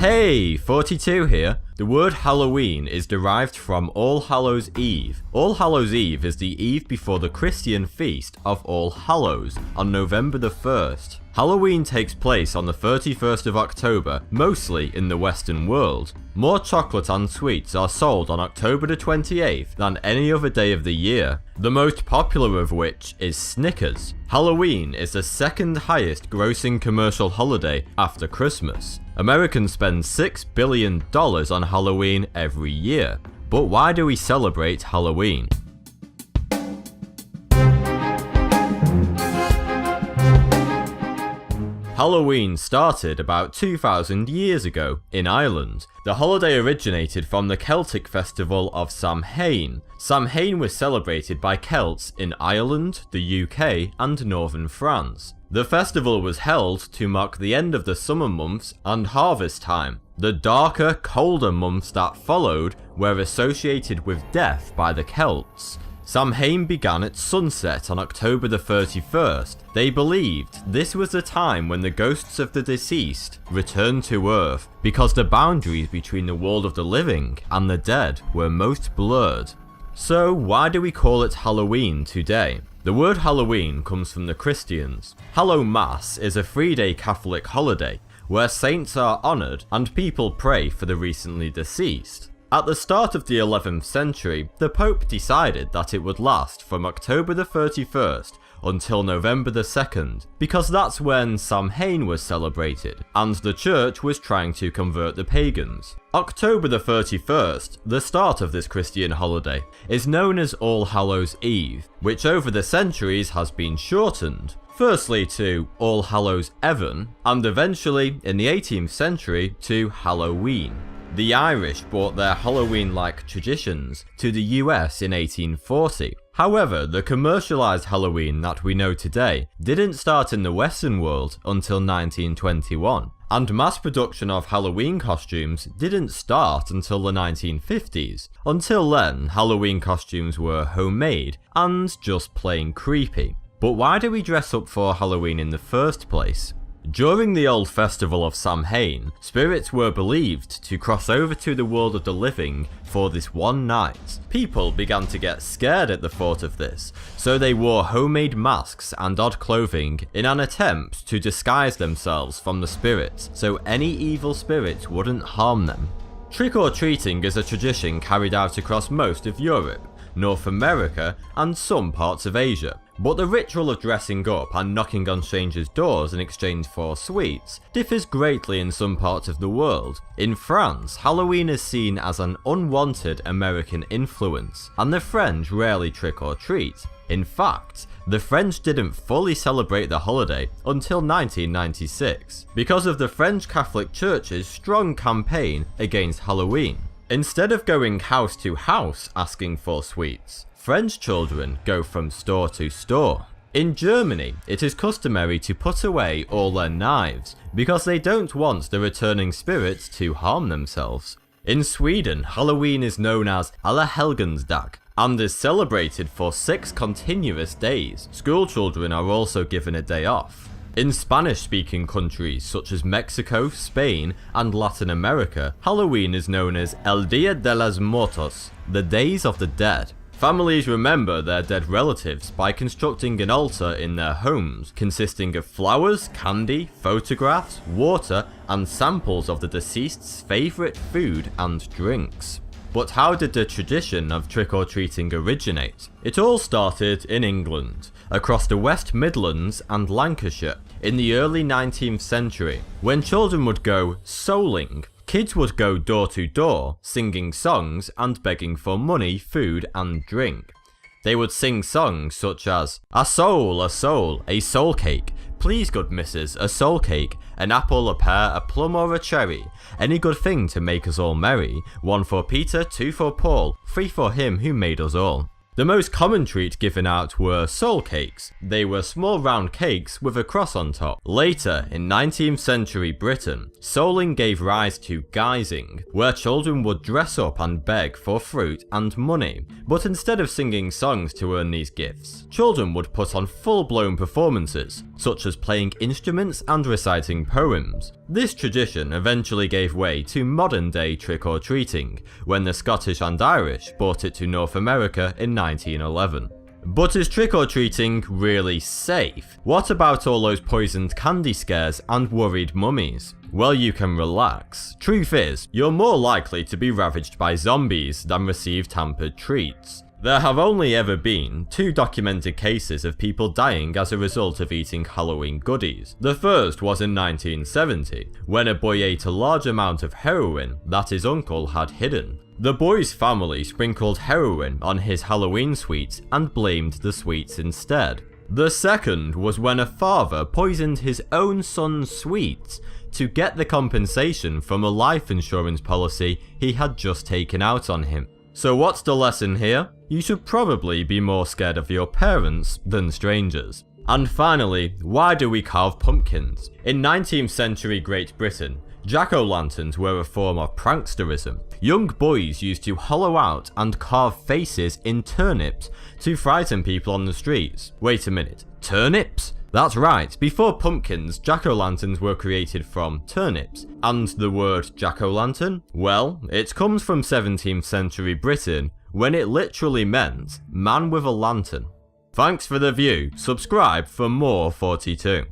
Hey, 42 here. The word Halloween is derived from All Hallows Eve. All Hallows Eve is the eve before the Christian feast of All Hallows on November the 1st. Halloween takes place on the 31st of October, mostly in the Western world. More chocolate and sweets are sold on October the 28th than any other day of the year, the most popular of which is Snickers. Halloween is the second highest grossing commercial holiday after Christmas. Americans spend $6 billion on Halloween every year. But why do we celebrate Halloween? Halloween started about 2,000 years ago in Ireland. The holiday originated from the Celtic festival of Samhain. Samhain was celebrated by Celts in Ireland, the UK, and northern France. The festival was held to mark the end of the summer months and harvest time. The darker, colder months that followed were associated with death by the Celts. Samhain began at sunset on October the 31st. They believed this was the time when the ghosts of the deceased returned to Earth, because the boundaries between the world of the living and the dead were most blurred. So why do we call it Halloween today? The word Halloween comes from the Christians. Hallowmas is a 3-day Catholic holiday where saints are honoured and people pray for the recently deceased. At the start of the 11th century, the Pope decided that it would last from October the 31st until November the 2nd, because that's when Samhain was celebrated, and the church was trying to convert the pagans. October the 31st, the start of this Christian holiday, is known as All Hallows Eve, which over the centuries has been shortened. Firstly to All Hallows Even, and eventually, in the 18th century, to Halloween. The Irish brought their Halloween-like traditions to the US in 1840. However, the commercialized Halloween that we know today didn't start in the Western world until 1921, and mass production of Halloween costumes didn't start until the 1950s. Until then, Halloween costumes were homemade and just plain creepy. But why do we dress up for Halloween in the first place? During the old festival of Samhain, spirits were believed to cross over to the world of the living for this one night. People began to get scared at the thought of this, so they wore homemade masks and odd clothing in an attempt to disguise themselves from the spirits, so any evil spirits wouldn't harm them. Trick-or-treating is a tradition carried out across most of Europe, North America, and some parts of Asia. But the ritual of dressing up and knocking on strangers' doors in exchange for sweets differs greatly in some parts of the world. In France, Halloween is seen as an unwanted American influence, and the French rarely trick or treat. In fact, the French didn't fully celebrate the holiday until 1996, because of the French Catholic Church's strong campaign against Halloween. Instead of going house to house asking for sweets, French children go from store to store. In Germany, it is customary to put away all their knives because they don't want the returning spirits to harm themselves. In Sweden, Halloween is known as Allahelgonsdag and is celebrated for 6 continuous days. School children are also given a day off. In Spanish-speaking countries such as Mexico, Spain, and Latin America, Halloween is known as El Día de los Muertos, the Days of the Dead. Families remember their dead relatives by constructing an altar in their homes, consisting of flowers, candy, photographs, water, and samples of the deceased's favourite food and drinks. But how did the tradition of trick-or-treating originate? It all started in England, across the West Midlands and Lancashire, in the early 19th century, when children would go souling. Kids would go door to door, singing songs and begging for money, food and drink. They would sing songs such as, a soul, a soul cake, please good missus, a soul cake, an apple, a pear, a plum or a cherry, any good thing to make us all merry, 1 for Peter, 2 for Paul, 3 for him who made us all. The most common treat given out were soul cakes. They were small round cakes with a cross on top. Later, in 19th century Britain, souling gave rise to guising, where children would dress up and beg for fruit and money. But instead of singing songs to earn these gifts, children would put on full-blown performances, such as playing instruments and reciting poems. This tradition eventually gave way to modern-day trick-or-treating, when the Scottish and Irish brought it to North America in 1911. But is trick-or-treating really safe? What about all those poisoned candy scares and worried mummies? Well, you can relax. Truth is, you're more likely to be ravaged by zombies than receive tampered treats. There have only ever been 2 documented cases of people dying as a result of eating Halloween goodies. The first was in 1970, when a boy ate a large amount of heroin that his uncle had hidden. The boy's family sprinkled heroin on his Halloween sweets and blamed the sweets instead. The second was when a father poisoned his own son's sweets to get the compensation from a life insurance policy he had just taken out on him. So what's the lesson here? You should probably be more scared of your parents than strangers. And finally, why do we carve pumpkins? In 19th century Great Britain, jack-o'-lanterns were a form of pranksterism. Young boys used to hollow out and carve faces in turnips to frighten people on the streets. Wait a minute, turnips? That's right, before pumpkins, jack-o'-lanterns were created from turnips. And the word jack-o'-lantern? Well, it comes from 17th century Britain, when it literally meant man with a lantern. Thanks for the view, subscribe for more 42.